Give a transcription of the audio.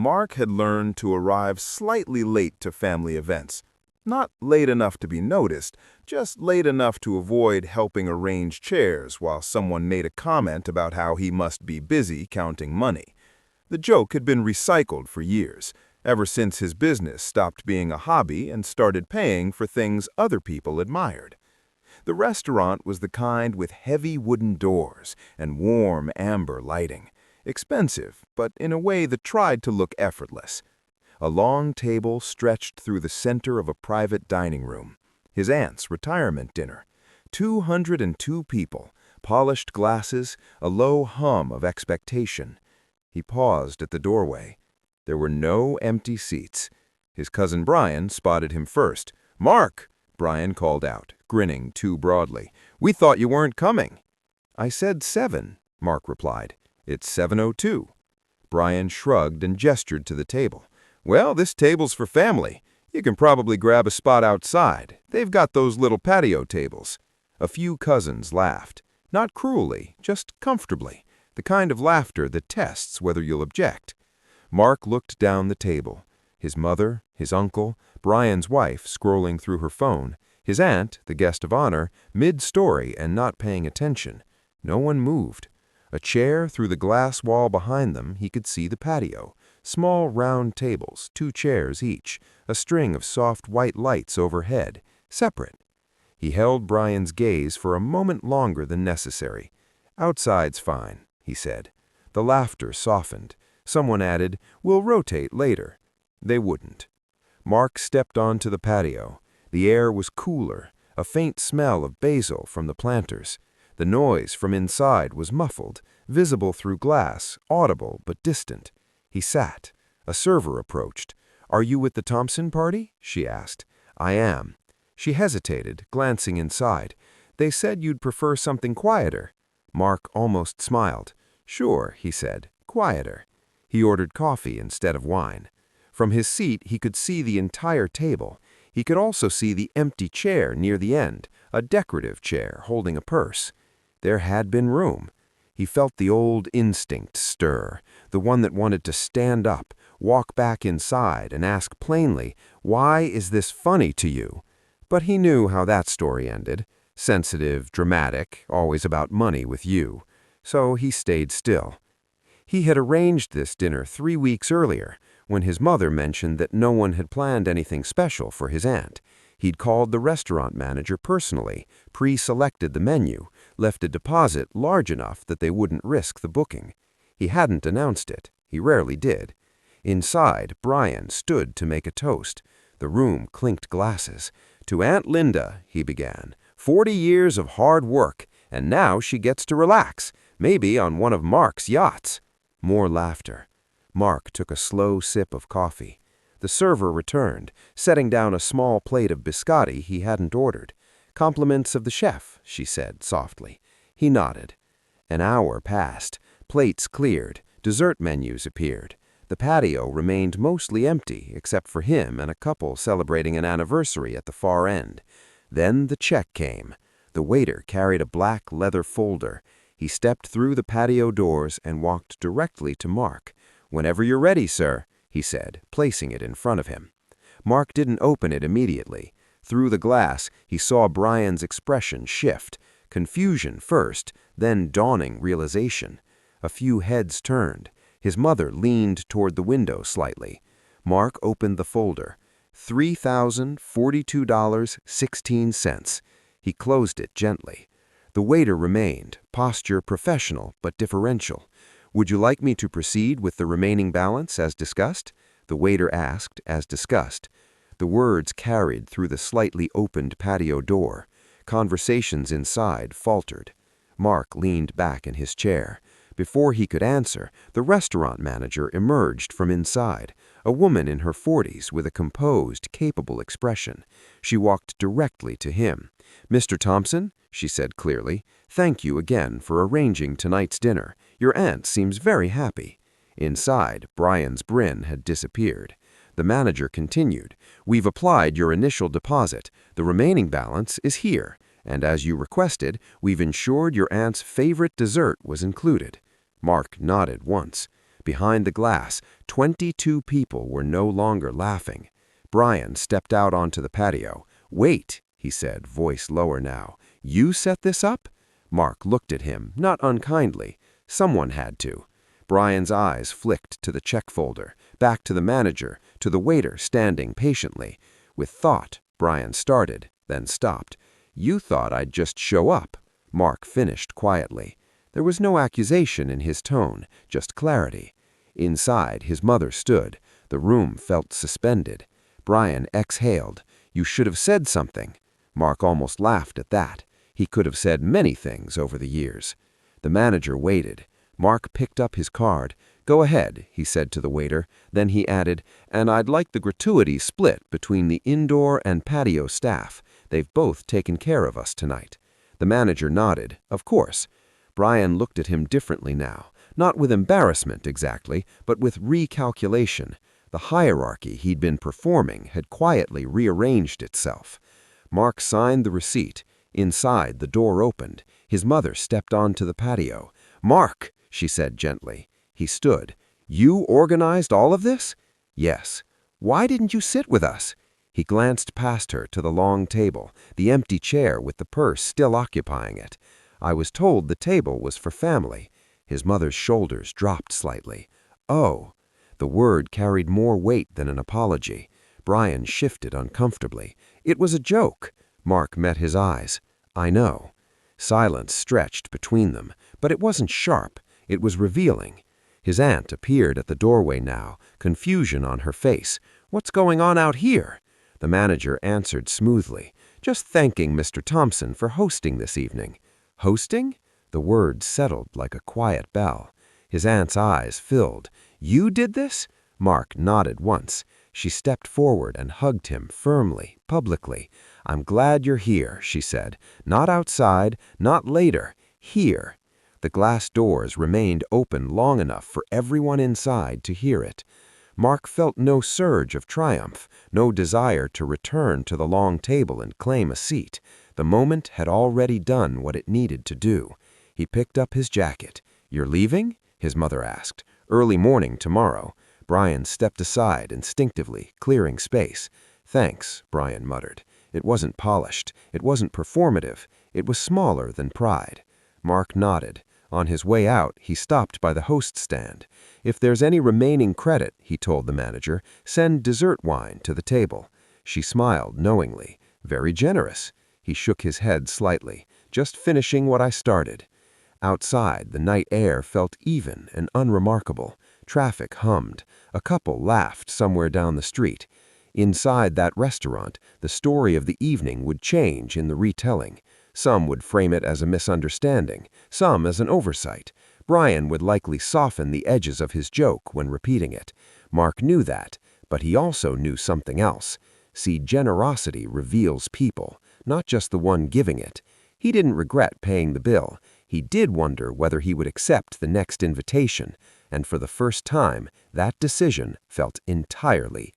Mark had learned to arrive slightly late to family events. Not late enough to be noticed, just late enough to avoid helping arrange chairs while someone made a comment about how he must be busy counting money. The joke had been recycled for years, ever since his business stopped being a hobby and started paying for things other people admired. The restaurant was the kind with heavy wooden doors and warm amber lighting. Expensive, but in a way that tried to look effortless. A long table stretched through the center of a private dining room. His aunt's retirement dinner. 202 people, polished glasses, a low hum of expectation. He paused at the doorway. There were no empty seats. His cousin Brian spotted him first. "Mark!" Brian called out, grinning too broadly. "We thought you weren't coming." "I said 7, Mark replied. "It's 7:02. Brian shrugged and gestured to the table. "Well, this table's for family. You can probably grab a spot outside. They've got those little patio tables." A few cousins laughed. Not cruelly, just comfortably. The kind of laughter that tests whether you'll object. Mark looked down the table. His mother, his uncle, Brian's wife scrolling through her phone, his aunt, the guest of honor, mid-story and not paying attention. No one moved. A chair through the glass wall behind them, he could see the patio. Small round tables, 2 chairs each, a string of soft white lights overhead, separate. He held Brian's gaze for a moment longer than necessary. "Outside's fine," he said. The laughter softened. Someone added, "We'll rotate later." They wouldn't. Mark stepped onto the patio. The air was cooler, a faint smell of basil from the planters. The noise from inside was muffled, visible through glass, audible but distant. He sat. A server approached. "Are you with the Thompson party?" she asked. "I am." She hesitated, glancing inside. "They said you'd prefer something quieter." Mark almost smiled. "Sure," he said, "quieter." He ordered coffee instead of wine. From his seat, he could see the entire table. He could also see the empty chair near the end, a decorative chair holding a purse. There had been room. He felt the old instinct stir, the one that wanted to stand up, walk back inside, and ask plainly, "Why is this funny to you?" But he knew how that story ended. Sensitive, dramatic, always about money with you. So he stayed still. He had arranged this dinner 3 weeks earlier, when his mother mentioned that no one had planned anything special for his aunt. He'd called the restaurant manager personally, pre-selected the menu, left a deposit large enough that they wouldn't risk the booking. He hadn't announced it. He rarely did. Inside, Brian stood to make a toast. The room clinked glasses. "To Aunt Linda," he began. 40 years of hard work, and now she gets to relax, maybe on one of Mark's yachts." More laughter. Mark took a slow sip of coffee. The server returned, setting down a small plate of biscotti he hadn't ordered. "Compliments of the chef," she said softly. He nodded. An hour passed. Plates cleared. Dessert menus appeared. The patio remained mostly empty, except for him and a couple celebrating an anniversary at the far end. Then the check came. The waiter carried a black leather folder. He stepped through the patio doors and walked directly to Mark. "Whenever you're ready, sir," he said, placing it in front of him. Mark didn't open it immediately. Through the glass, he saw Brian's expression shift. Confusion first, then dawning realization. A few heads turned. His mother leaned toward the window slightly. Mark opened the folder. $3,042.16. He closed it gently. The waiter remained, posture professional but deferential. "Would you like me to proceed with the remaining balance as discussed?" The waiter asked, as discussed. The words carried through the slightly opened patio door. Conversations inside faltered. Mark leaned back in his chair. Before he could answer, the restaurant manager emerged from inside, a woman in her 40s with a composed, capable expression. She walked directly to him. "Mr. Thompson," she said clearly, "thank you again for arranging tonight's dinner. Your aunt seems very happy." Inside, Brian's grin had disappeared. The manager continued, "We've applied your initial deposit. The remaining balance is here, and as you requested, we've ensured your aunt's favorite dessert was included." Mark nodded once. Behind the glass, 22 people were no longer laughing. Brian stepped out onto the patio. "Wait," he said, voice lower now. "You set this up?" Mark looked at him, not unkindly. Someone had to. Brian's eyes flicked to the check folder, back to the manager, to the waiter standing patiently. With thought, Brian started, then stopped. "You thought I'd just show up," Mark finished quietly. There was no accusation in his tone, just clarity. Inside, his mother stood. The room felt suspended. Brian exhaled. "You should have said something." Mark almost laughed at that. He could have said many things over the years. The manager waited. Mark picked up his card. "Go ahead," he said to the waiter. Then he added, "And I'd like the gratuity split between the indoor and patio staff. They've both taken care of us tonight." The manager nodded. Of course. Brian looked at him differently now, not with embarrassment exactly, but with recalculation. The hierarchy he'd been performing had quietly rearranged itself. Mark signed the receipt. Inside, the door opened. His mother stepped onto the patio. "Mark," she said gently. He stood. "You organized all of this?" "Yes." "Why didn't you sit with us?" He glanced past her to the long table, the empty chair with the purse still occupying it. "I was told the table was for family." His mother's shoulders dropped slightly. "Oh." The word carried more weight than an apology. Brian shifted uncomfortably. "It was a joke." Mark met his eyes. "I know." Silence stretched between them, but it wasn't sharp. It was revealing. His aunt appeared at the doorway now, confusion on her face. "What's going on out here?" The manager answered smoothly, "Just thanking Mr. Thompson for hosting this evening." "Hosting?" The word settled like a quiet bell. His aunt's eyes filled. "You did this?" Mark nodded once. She stepped forward and hugged him firmly, publicly. "I'm glad you're here," she said. "Not outside, not later. Here." The glass doors remained open long enough for everyone inside to hear it. Mark felt no surge of triumph, no desire to return to the long table and claim a seat. The moment had already done what it needed to do. He picked up his jacket. "You're leaving?" his mother asked. "Early morning tomorrow." Brian stepped aside instinctively, clearing space. "Thanks," Brian muttered. It wasn't polished. It wasn't performative. It was smaller than pride. Mark nodded. On his way out, he stopped by the host stand. "If there's any remaining credit," he told the manager, "send dessert wine to the table." She smiled knowingly. "Very generous." He shook his head slightly. "Just finishing what I started." Outside, the night air felt even and unremarkable. Traffic hummed. A couple laughed somewhere down the street. Inside that restaurant, the story of the evening would change in the retelling. Some would frame it as a misunderstanding, some as an oversight. Brian would likely soften the edges of his joke when repeating it. Mark knew that, but he also knew something else. See, generosity reveals people, not just the one giving it. He didn't regret paying the bill. He did wonder whether he would accept the next invitation, and for the first time, that decision felt entirely